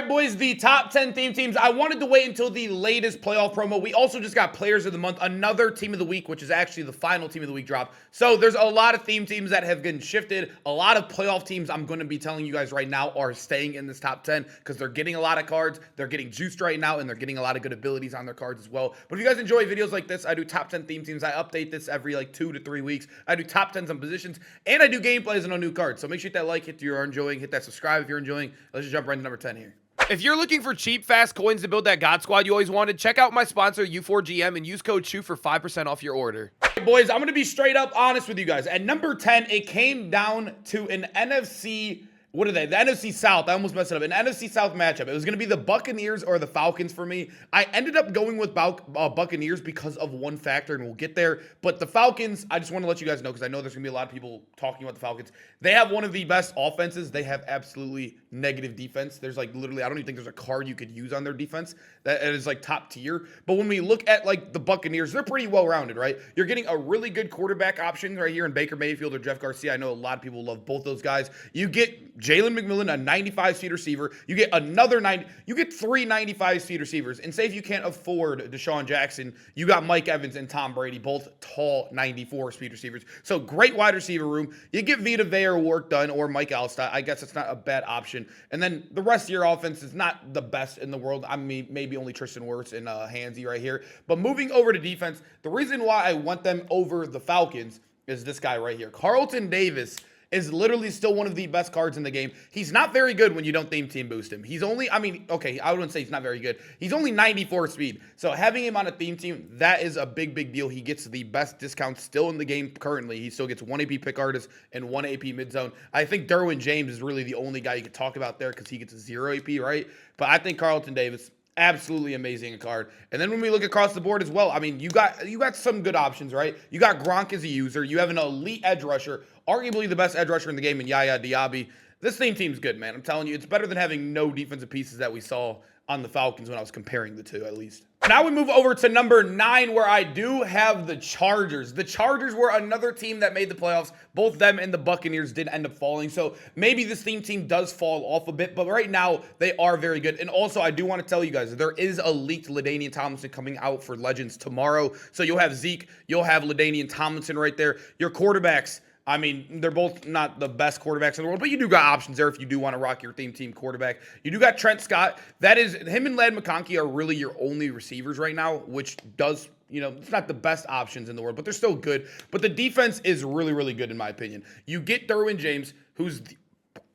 right, boys, the top 10 theme teams. I wanted to wait until the latest playoff promo. We also just got Players of the Month, another Team of the Week, which is actually the final Team of the Week drop. So there's a lot of theme teams that have been shifted. A lot of playoff teams I'm going to be telling you guys right now are staying in this top 10 because they're getting a lot of cards. They're getting juiced right now, and they're getting a lot of good abilities on their cards as well. But if you guys enjoy videos like this, I do top 10 theme teams. I update this every like 2 to 3 weeks. I do top 10s on positions, and I do gameplays on new cards. So make sure you hit that like, hit if you're enjoying, hit that subscribe if you're enjoying. Let's just jump right into number 10 here. If you're looking for cheap, fast coins to build that God Squad you always wanted, check out my sponsor, U4GM, and use code SHOE for 5% off your order. Right, boys, I'm going to be straight up honest with you guys. At number 10, it came down to an NFC... What are they? The NFC South. I almost messed it up. An NFC South matchup. It was going to be the Buccaneers or the Falcons for me. I ended up going with Buccaneers because of one factor, and we'll get there. But the Falcons, I just want to let you guys know, because I know there's going to be a lot of people talking about the Falcons. They have one of the best offenses. They have absolutely negative defense. There's like literally, I don't even think there's a card you could use on their defense that is like top tier. But when we look at like the Buccaneers, they're pretty well-rounded, right? You're getting a really good quarterback option right here in Baker Mayfield or Jeff Garcia. I know a lot of people love both those guys. You get Jalen McMillan, a 95-speed receiver. You get another 90. You get 3 95-speed receivers. And say if you can't afford Deshaun Jackson, you got Mike Evans and Tom Brady, both tall 94-speed receivers. So great wide receiver room. You get Vita Vea or work done, or Mike Alstott. I guess it's not a bad option. And then the rest of your offense is not the best in the world. I mean, maybe only Tristan Wirfs and Hansy right here. But moving over to defense, the reason why I want them over the Falcons is this guy right here. Carlton Davis is literally still one of the best cards in the game. He's not very good when you don't theme team boost him. He's only, I mean, okay, I wouldn't say he's not very good. He's only 94 speed. So having him on a theme team, that is a big, big deal. He gets the best discount still in the game currently. He still gets 1 AP pick artist and 1 AP mid zone. I think Derwin James is really the only guy you could talk about there because he gets a 0 AP, right? But I think Carlton Davis, absolutely amazing card. And then when we look across the board as well, I mean, you got some good options, right? You got Gronk as a user. You have an elite edge rusher, arguably the best edge rusher in the game in Yaya Diaby. This team's good, man. I'm telling you, it's better than having no defensive pieces that we saw on the Falcons when I was comparing the two, at least. Now we move over to number 9, where I do have the Chargers. The Chargers were another team that made the playoffs. Both them and the Buccaneers did end up falling. So maybe this team does fall off a bit, but right now they are very good. And also, I do want to tell you guys, there is a leaked LaDainian Tomlinson coming out for Legends tomorrow. So you'll have Zeke, you'll have LaDainian Tomlinson right there. Your quarterbacks, I mean, they're both not the best quarterbacks in the world, but you do got options there if you do want to rock your theme team quarterback. You do got Trent Scott. That is, him and Ladd McConkey are really your only receivers right now, which does, you know, it's not the best options in the world, but they're still good. But the defense is really, really good in my opinion. You get Derwin James, who's,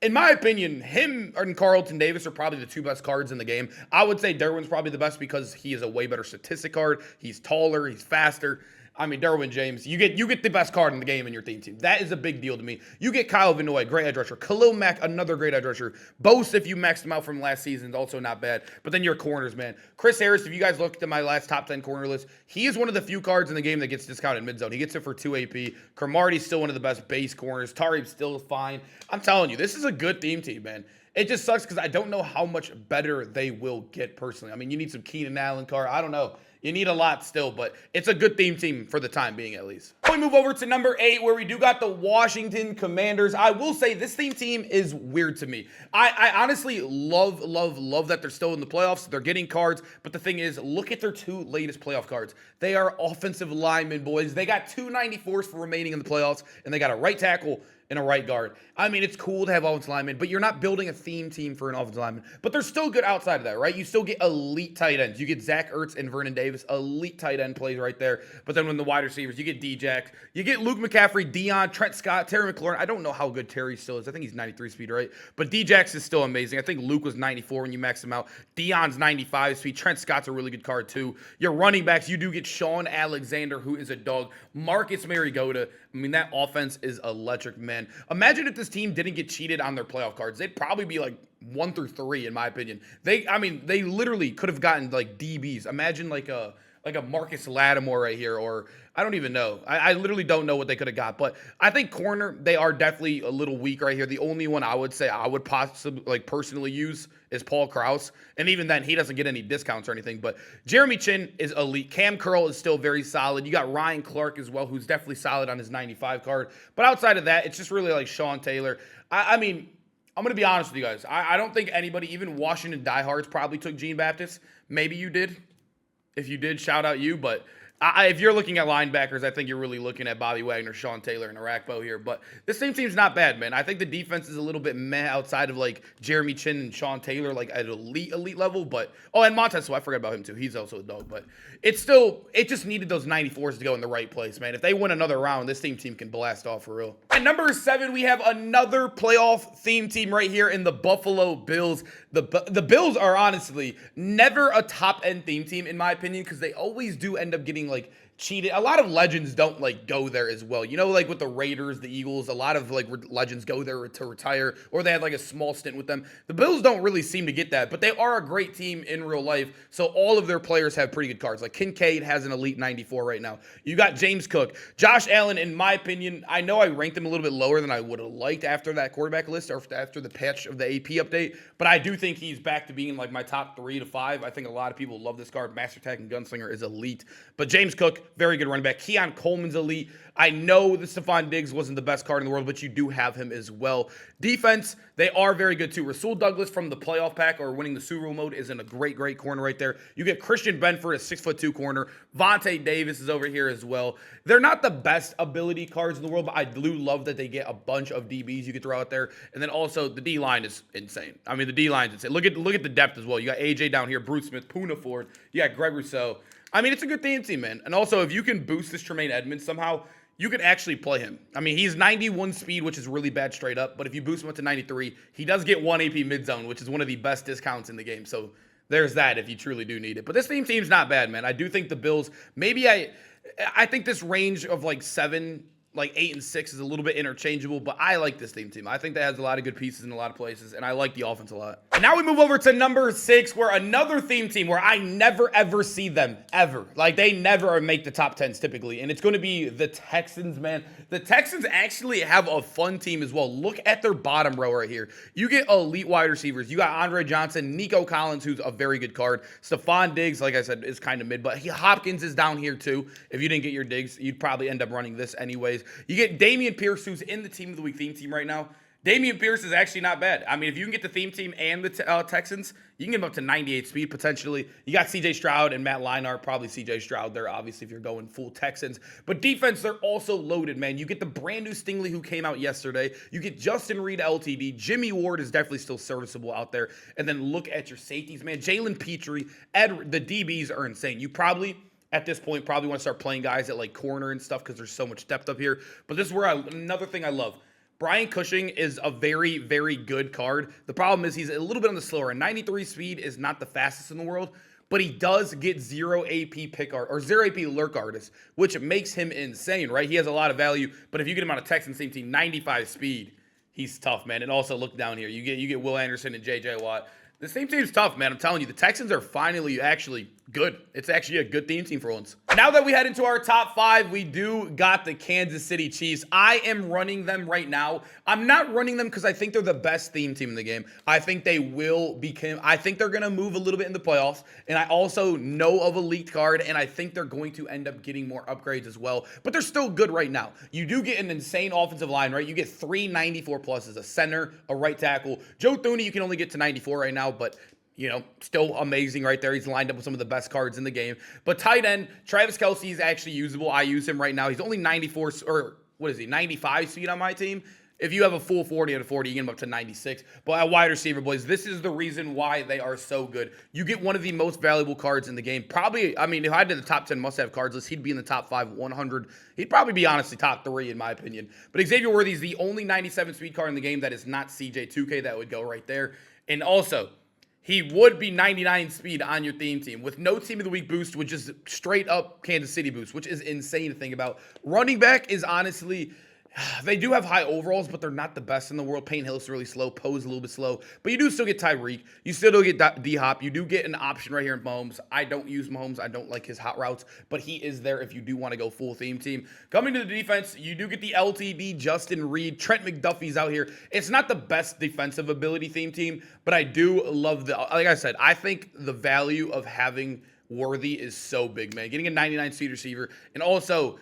in my opinion, him and Carlton Davis are probably the 2 best cards in the game. I would say Derwin's probably the best because he is a way better statistic card. He's taller, he's faster. I mean, Derwin James, you get the best card in the game in your theme team. That is a big deal to me. You get Kyle Van Noy, great edge rusher. Khalil Mack, another great edge rusher. Bose, if you maxed him out from last season, is also not bad. But then your corners, man. Chris Harris, if you guys looked at my last top 10 corner list, he is one of the few cards in the game that gets discounted mid-zone. He gets it for 2 AP. Cromartie's still one of the best base corners. Tariq's still fine. I'm telling you, this is a good theme team, man. It just sucks because I don't know how much better they will get personally. I mean, you need some Keenan Allen card. I don't know. You need a lot still, but it's a good theme team for the time being, at least. We move over to number 8, where we do got the Washington Commanders. I will say this theme team is weird to me. I honestly love that they're still in the playoffs. They're getting cards, but the thing is, look at their 2 latest playoff cards. They are offensive linemen, boys. They got 2 94s for remaining in the playoffs, and they got a right tackle and a right guard. I mean, it's cool to have offensive linemen, but you're not building a theme team for an offensive lineman. But they're still good outside of that, right? You still get elite tight ends. You get Zach Ertz and Vernon Davis, elite tight end plays right there. But then when the wide receivers, you get D-Jack, you get Luke McCaffrey, Dion, Trent Scott, Terry McLaurin. I don't know how good Terry still is. I think he's 93 speed, right? But D-Jax is still amazing. I think Luke was 94 when you max him out. Dion's 95 speed. Trent Scott's a really good card too. Your running backs, you do get Sean Alexander, who is a dog. Marcus Mariota. I mean, that offense is electric, man. Imagine if this team didn't get cheated on their playoff cards. They'd probably be like 1 through 3, in my opinion. They literally could have gotten like DBs. Imagine like a Marcus Lattimore right here, or I don't even know. I literally don't know what they could have got. But I think corner, they are definitely a little weak right here. The only one I would say I would possibly personally use is Paul Krause. And even then, he doesn't get any discounts or anything. But Jeremy Chin is elite. Cam Curl is still very solid. You got Ryan Clark as well, who's definitely solid on his 95 card. But outside of that, it's just really like Sean Taylor. I mean, I'm going to be honest with you guys. I don't think anybody, even Washington diehards, probably took Gene Baptist. Maybe you did. If you did, shout out you. But if you're looking at linebackers, I think you're really looking at Bobby Wagner, Sean Taylor, and Arakpo here. But this same team's not bad, man. I think the defense is a little bit meh outside of like Jeremy Chin and Sean Taylor, like at elite level. But and Montez, so I forgot about him too. He's also a dog. But it just needed those 94s to go in the right place, man. If they win another round, this team can blast off for real. At number 7, we have another playoff theme team right here in the Buffalo Bills. The Bills are honestly never a top end theme team in my opinion, because they always do end up getting like cheated. A lot of legends don't like go there as well. You know, like with the Raiders, the Eagles, a lot of like legends go there to retire, or they had like a small stint with them. The Bills don't really seem to get that, but they are a great team in real life. So all of their players have pretty good cards. Like Kincaid has an elite 94 right now. You got James Cook, Josh Allen. In my opinion, I know I ranked him a little bit lower than I would have liked after that quarterback list or after the patch of the AP update, but I do think he's back to being like my top 3 to 5. I think a lot of people love this card. Master Attack and Gunslinger is elite, but James Cook, very good running back. Keon Coleman's elite. I know that Stephon Diggs wasn't the best card in the world, but you do have him as well. Defense, they are very good too. Rasul Douglas from the playoff pack or winning the Super Bowl mode is in a great corner right there. You get Christian Benford, a 6'2" corner. Vontae Davis is over here as well. They're not the best ability cards in the world, but I do love that they get a bunch of DBs you could throw out there. And then also the D-line is insane. I mean, the D-line is insane. Look at the depth as well. You got AJ down here, Bruce Smith, Poona Ford. You got Greg Rousseau. I mean, it's a good theme team, man. And also, if you can boost this Tremaine Edmonds somehow, you could actually play him. I mean, he's 91 speed, which is really bad straight up. But if you boost him up to 93, he does get 1 AP mid-zone, which is one of the best discounts in the game. So there's that if you truly do need it. But this team's not bad, man. I do think the Bills, maybe I think this range of like 7, like 8 and 6 is a little bit interchangeable, but I like this team. I think that has a lot of good pieces in a lot of places, and I like the offense a lot. And now we move over to number 6, where another theme team where I never ever see them ever. Like they never make the top 10s typically, and it's going to be the Texans, man. The Texans actually have a fun team as well. Look at their bottom row right here. You get elite wide receivers. You got Andre Johnson, Nico Collins, who's a very good card. Stephon Diggs, like I said, is kind of mid, but Hopkins is down here too. If you didn't get your Diggs, you'd probably end up running this anyways. You get Dameon Pierce, who's in the Team of the Week theme team right now. Dameon Pierce is actually not bad. I mean, if you can get the theme team and the Texans, you can get him up to 98 speed potentially. You got C.J. Stroud and Matt Leinart, probably C.J. Stroud there, obviously, if you're going full Texans. But defense, they're also loaded, man. You get the brand new Stingley who came out yesterday. You get Justin Reed LTD. Jimmy Ward is definitely still serviceable out there. And then look at your safeties, man. Jalen Petrie, the DBs are insane. You probably, at this point, probably want to start playing guys at like corner and stuff because there's so much depth up here. But this is where another thing I love. Brian Cushing is a very, very good card. The problem is he's a little bit on the slower. 93 speed is not the fastest in the world, but he does get 0 AP pick art or 0 AP lurk artist, which makes him insane, right? He has a lot of value, but if you get him on a Texans team, 95 speed, he's tough, man. And also look down here. You get Will Anderson and JJ Watt. The same team's tough, man. I'm telling you, the Texans are finally actually good. It's actually a good theme team for once. Now that we head into our top 5, we do got the Kansas City Chiefs. I am running them right now. I'm not running them because I think they're the best theme team in the game. I think they will become, I think they're going to move a little bit in the playoffs. And I also know of a leaked card, and I think they're going to end up getting more upgrades as well. But they're still good right now. You do get an insane offensive line, right? You get 3 94 pluses, a center, a right tackle. Joe Thuney, you can only get to 94 right now, but you know, still amazing right there. He's lined up with some of the best cards in the game. But tight end, Travis Kelce is actually usable. I use him right now. He's only 94, or what is he, 95 speed on my team. If you have a full 40 out of 40, you get him up to 96. But at wide receiver, boys, this is the reason why they are so good. You get one of the most valuable cards in the game. Probably, I mean, if I did the top 10 must-have cards list, he'd be in the top 5, 100. He'd probably be, honestly, top 3 in my opinion. But Xavier Worthy is the only 97 speed card in the game that is not CJ2K. That would go right there. And also, he would be 99 speed on your theme team with no Team of the Week boost, which is straight up Kansas City boost, which is insane to think about. Running back is honestly, they do have high overalls, but they're not the best in the world. Payne Hill's really slow. Poe's a little bit slow. But you do still get Tyreek. You still do get D-Hop. You do get an option right here in Mahomes. I don't use Mahomes. I don't like his hot routes, but he is there if you do want to go full theme team. Coming to the defense, you do get the LTD, Justin Reed. Trent McDuffie's out here. It's not the best defensive ability theme team, but I do love like I said, I think the value of having Worthy is so big, man. Getting a 99 speed receiver, and also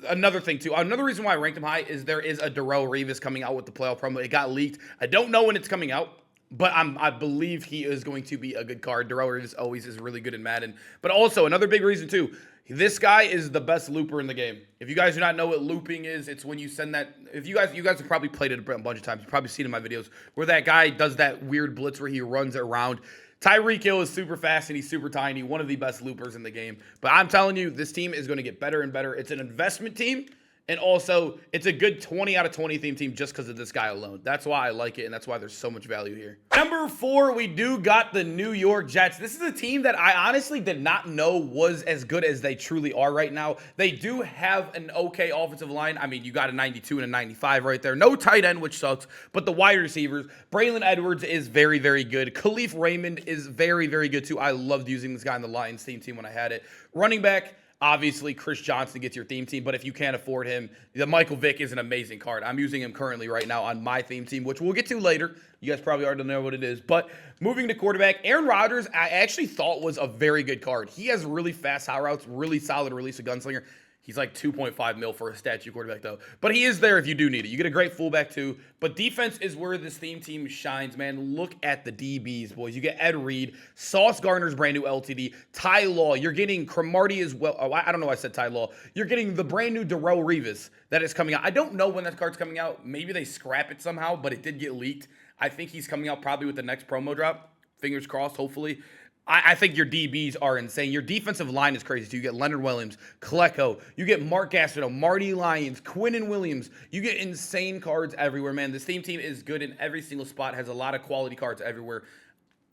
another thing too. Another reason why I ranked him high is there is a Darrelle Revis coming out with the playoff promo. It got leaked. I don't know when it's coming out, but I believe he is going to be a good card. Darrelle Revis always is really good in Madden. But also another big reason too. This guy is the best looper in the game. If you guys do not know what looping is, it's when you send that. If you guys have probably played it a bunch of times. You've probably seen it in my videos where that guy does that weird blitz where he runs around. Tyreek Hill is super fast and he's super tiny, one of the best loopers in the game. But I'm telling you, this team is going to get better and better. It's an investment team, and also it's a good 20 out of 20 theme team just because of this guy alone. That's why I like it, and that's why there's so much value here. Number 4, we do got the New York Jets. This is a team that I honestly did not know was as good as they truly are right now. They do have an okay offensive line. I mean, you got a 92 and a 95 right there. No tight end, which sucks, but the wide receivers, Braylon Edwards is very, very good. Khalif Raymond is very, very good too. I loved using this guy in the Lions theme team when I had it. Running back, obviously, Chris Johnson gets your theme team, but if you can't afford him, the Michael Vick is an amazing card. I'm using him currently right now on my theme team, which we'll get to later. You guys probably already know what it is. But moving to quarterback, Aaron Rodgers, I actually thought was a very good card. He has really fast high routes, really solid release of gunslinger. He's like 2.5 mil for a statue quarterback, though. But he is there if you do need it. You get a great fullback, too. But defense is where this theme team shines, man. Look at the DBs, boys. You get Ed Reed, Sauce Gardner's brand new LTD, Ty Law. You're getting Cromartie as well. Oh, I don't know why I said Ty Law. You're getting the brand new Darrelle Revis that is coming out. I don't know when that card's coming out. Maybe they scrap it somehow, but it did get leaked. I think he's coming out probably with the next promo drop. Fingers crossed, hopefully. I think your DBs are insane. Your defensive line is crazy, too. You get Leonard Williams, Klecko. You get Mark Gastineau, Marty Lyons, Quinnen Williams. You get insane cards everywhere, man. This team is good in every single spot, has a lot of quality cards everywhere.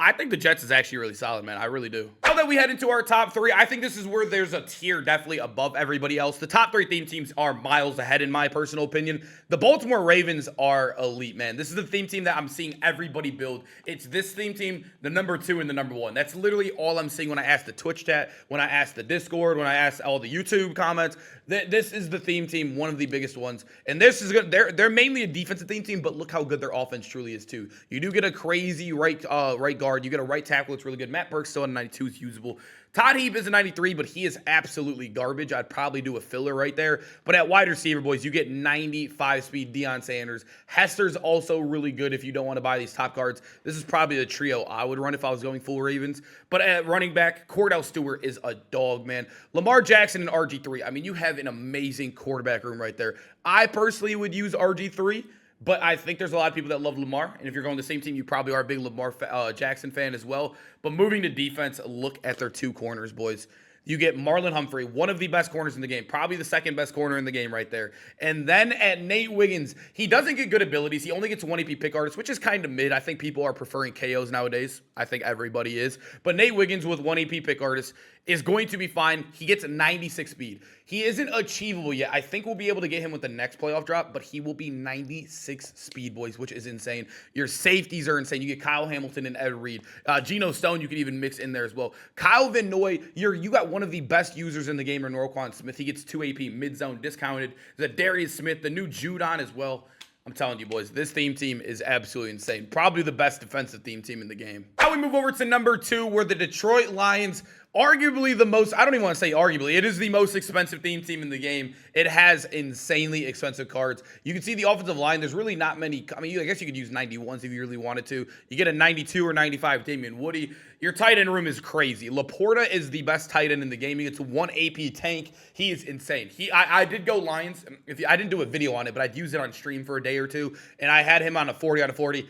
I think the Jets is actually really solid, man. I really do. Now that we head into our top 3, I think this is where there's a tier definitely above everybody else. The top 3 theme teams are miles ahead, in my personal opinion. The Baltimore Ravens are elite, man. This is the theme team that I'm seeing everybody build. It's this theme team, the number 2 and the number 1. That's literally all I'm seeing when I ask the Twitch chat, when I ask the Discord, when I ask all the YouTube comments. This is the theme team, one of the biggest ones. And this is good. They're mainly a defensive theme team, but look how good their offense truly is, too. You do get a crazy right guard. You get a right tackle. It's really good. Matt Burke's still at 92. Is usable. Todd Heap is a 93, but he is absolutely garbage. I'd probably do a filler right there. But at wide receiver, boys, you get 95 speed Deion Sanders. Hester's also really good if you don't want to buy these top cards. This is probably the trio I would run if I was going full Ravens. But at running back, Cordell Stewart is a dog, man. Lamar Jackson and RG3. I mean, you have an amazing quarterback room right there. I personally would use RG3. But I think there's a lot of people that love Lamar. And if you're going the same team, you probably are a big Lamar Jackson fan as well. But moving to defense, look at their 2 corners, boys. You get Marlon Humphrey, one of the best corners in the game, probably the second best corner in the game right there. And then at Nate Wiggins, he doesn't get good abilities. He only gets 1 AP pick artist, which is kind of mid. I think people are preferring KOs nowadays. I think everybody is. But Nate Wiggins with 1 AP pick artist is going to be fine. He gets 96 speed. He isn't achievable yet. I think we'll be able to get him with the next playoff drop, but he will be 96 speed, boys, which is insane. Your safeties are insane. You get Kyle Hamilton and Ed Reed. Geno Stone, you can even mix in there as well. Kyle Van Noy, you got one of the best users in the game, or Norquan Smith. He gets 2 AP mid-zone discounted. There's a Darius Smith, the new Judon as well. I'm telling you, boys, this theme team is absolutely insane. Probably the best defensive theme team in the game. Now we move over to number 2, where the Detroit Lions, arguably the most, I don't even want to say arguably, it is the most expensive theme team in the game. It has insanely expensive cards. You can see the offensive line, there's really not many. I mean, I guess you could use 91s if you really wanted to. You get a 92 or 95 Damian Woody. Your tight end room is crazy. Laporta is the best tight end in the game. He gets 1 AP tank. He is insane. I did go Lions. I didn't do a video on it, but I'd use it on stream for a day or two, and I had him on a 40 out of 40.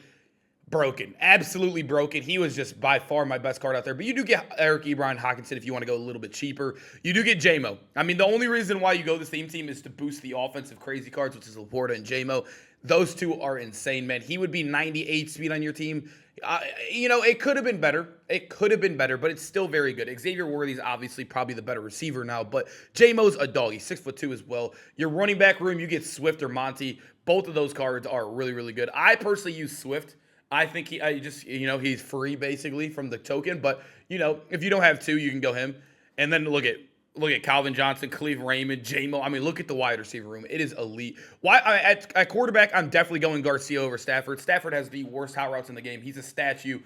Broken. Absolutely broken. He was just by far my best card out there. But you do get Eric Ebron, Hawkinson if you want to go a little bit cheaper. You do get JMO. I mean, the only reason why you go this theme team is to boost the offensive crazy cards, which is Laporta and JMO. Those 2 are insane, man. He would be 98 speed on your team. It could have been better. It could have been better, but it's still very good. Xavier Worthy's obviously probably the better receiver now, but JMO's a dog. He's 6'2" as well. Your running back room, you get Swift or Monty. Both of those cards are really, really good. I personally use Swift. I think he's free basically from the token, but if you don't have 2, you can go him. And then look at Calvin Johnson, Khalif Raymond, JMO. I mean, look at the wide receiver room. It is elite. At quarterback, I'm definitely going Garcia over Stafford. Stafford has the worst hot routes in the game. He's a statue.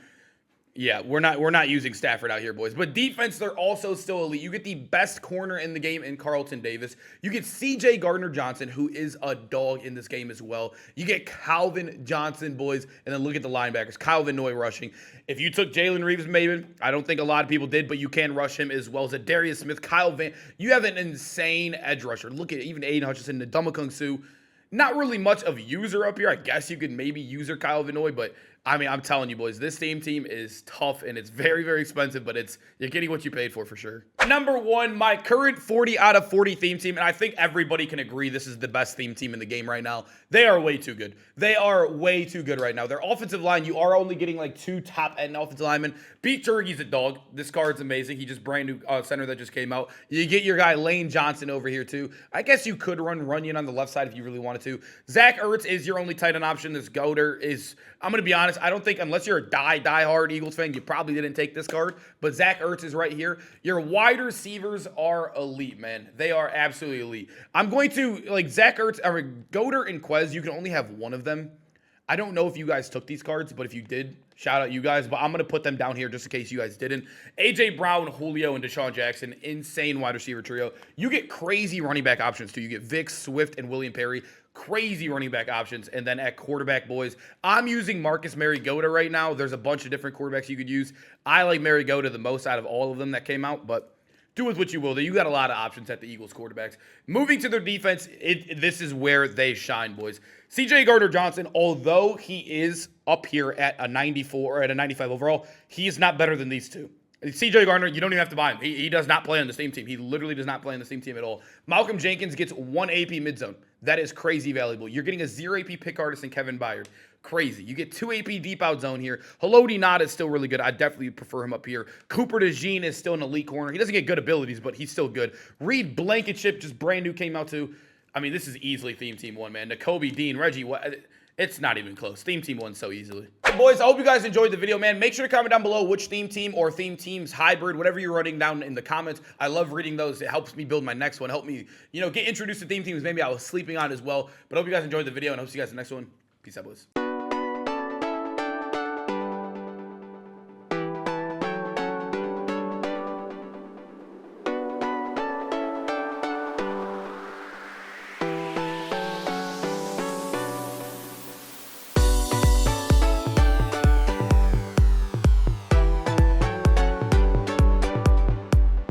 Yeah, we're not using Stafford out here, boys. But defense, they're also still elite. You get the best corner in the game in Carlton Davis. You get C.J. Gardner-Johnson, who is a dog in this game as well. You get Calvin Johnson, boys, and then look at the linebackers. Kyle Van Noy rushing. If you took Jalen Reeves, maybe, I don't think a lot of people did, but you can rush him as well as Darius Smith, Kyle Van. You have an insane edge rusher. Look at even Aiden Hutchinson, Ndamukong Suh. Not really much of user up here. I guess you could maybe user Kyle Van Noy, but I mean, I'm telling you, boys, this team is tough, and it's very, very expensive, but you're getting what you paid for sure. Number one, my current 40 out of 40 theme team, and I think everybody can agree this is the best theme team in the game right now. They are way too good. They are way too good right now. Their offensive line, you are only getting like 2 top-end offensive linemen. Pete Turgey's a dog. This card's amazing. He just brand new center that just came out. You get your guy Lane Johnson over here too. I guess you could run Runyon on the left side if you really wanted to. Zach Ertz is your only tight end option. This Goater is, I'm going to be honest, I don't think, unless you're a die-hard Eagles fan, you probably didn't take this card. But Zach Ertz is right here. Your wide receivers are elite, man. They are absolutely elite. I'm going to, like, Zach Ertz, or Goater and Quez, you can only have one of them. I don't know if you guys took these cards, but if you did, shout out you guys. But I'm going to put them down here just in case you guys didn't. A.J. Brown, Julio, and Deshaun Jackson, insane wide receiver trio. You get crazy running back options, too. You get Vic, Swift, and William Perry. Crazy running back options. And then at quarterback, boys, I'm using Marcus Mariota right now. There's a bunch of different quarterbacks you could use. I like Mariota the most out of all of them that came out, but do with what you will. You got a lot of options at the Eagles quarterbacks. Moving to their defense, this is where they shine, boys. C.J. Gardner-Johnson, although he is up here at a 94 or at a 95 overall, he is not better than these two. C.J. Gardner, you don't even have to buy him. He does not play on the same team. He literally does not play on the same team at all. Malcolm Jenkins gets 1 AP mid-zone. That is crazy valuable. You're getting a 0 AP pick artist in Kevin Byard. Crazy. You get 2 AP deep out zone here. Haloti Nod is still really good. I definitely prefer him up here. Cooper DeJean is still an elite corner. He doesn't get good abilities, but he's still good. Reed Blankenship, just brand new, came out too. I mean, this is easily Theme Team 1, man. Nakobe Dean, Reggie, it's not even close. Theme Team 1 so easily. Hey, boys, I hope you guys enjoyed the video, man. Make sure to comment down below which theme team or theme teams hybrid, whatever you're running down in the comments. I love reading those. It helps me build my next one. Help me, get introduced to theme teams maybe I was sleeping on as well. But I hope you guys enjoyed the video, and I hope to see you guys in the next one. Peace out, boys.